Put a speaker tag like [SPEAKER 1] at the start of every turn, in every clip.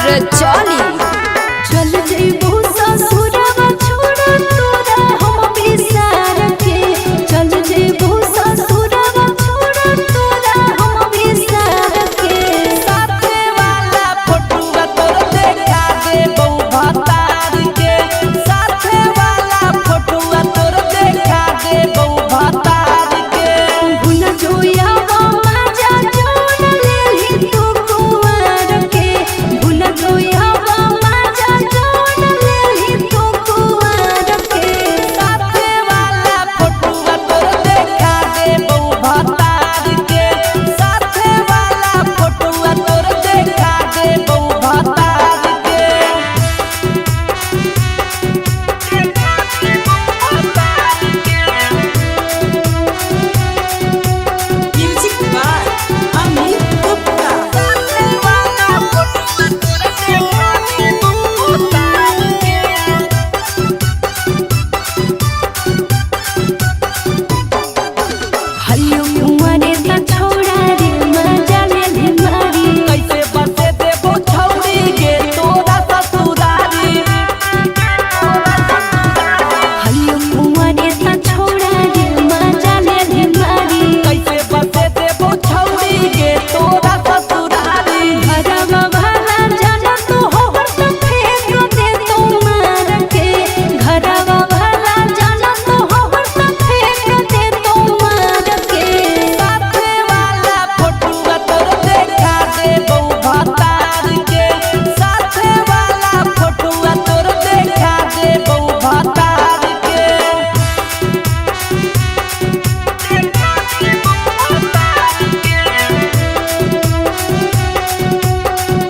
[SPEAKER 1] रचौली। चल जइबो ससुरवा छोड़ तोरा हम बिसार के, चल जइबो ससुरवा छोड़ तोरा हम बिसार के।
[SPEAKER 2] साथे वाला फोटुआ तोर देखा देबो भतार के, साथे वाला फोटुआ तोर देखा देबो भतार के।
[SPEAKER 1] भूल जोया माजा जोन लेली तू कुंवर के, भूल जोया माजा जोन लेली तू कुंवर के।
[SPEAKER 2] साथे वाला फोटुआ तोर देखा देबो भतार के, साथे वाला फोटुआ तोर देखा देबो भतार के। Music by Amit Gupta. साथे वाला फोटुआ तोर देखा देबो भतार के।
[SPEAKER 1] हल्लू कुंवरे त छोड़ा रे मजा ले मारी।
[SPEAKER 2] कैसे बसे देबो छौरी गे तोरा ससुरारी।
[SPEAKER 1] हल्लू कुंवरे त छोड़ा रे मजा ले मारी।
[SPEAKER 2] कैसे बसे देबो छौरी गे तोरा ससुरारी।
[SPEAKER 1] घरवा वाला जाना तो होहर त फेंक दे तू मार के, घरवा वाला जाना तो होहर त फेंक दे तू मार के।
[SPEAKER 2] साथे वाला फोटुआ तोर देखा देबो भतार के, साथे वाला फोटुआ तोर देखा देबो भतार के।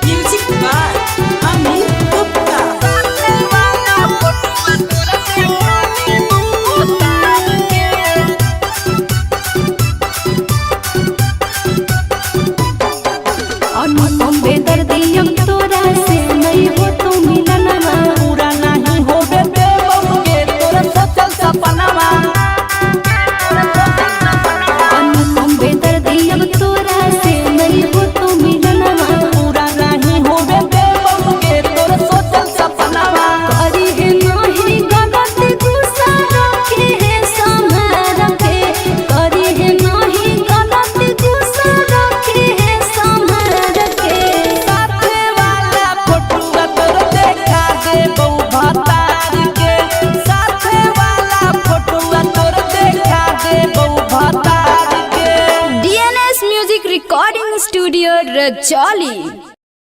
[SPEAKER 2] Music by Amit Gupta. साथे वाला फोटुआ तोर देखा देबो भतार के।
[SPEAKER 1] अनुपम बेदर्दी अब तोरा से नहीं हो तो मिलनवा।
[SPEAKER 2] पूरा नहीं होबे देबो गे तोर सोचल सपनवा।
[SPEAKER 1] अनुपम बेदर्दी अब तोरा से नहीं हो तो मिलनवा।
[SPEAKER 2] पूरा नहीं होबे देबो गे तोर सोचल सपनवा।
[SPEAKER 1] करी है नहीं गलत गुस्सा रखे है संभाल के, करी है नहीं गलत गुस्सा रखे है संभाल के।
[SPEAKER 2] साथे वाला फोटुआ तोर देखा देबो भतार के, साथे वाला फोटुआ तोर देखा देबो भतार के।
[SPEAKER 1] DNS music recording studio रचौली।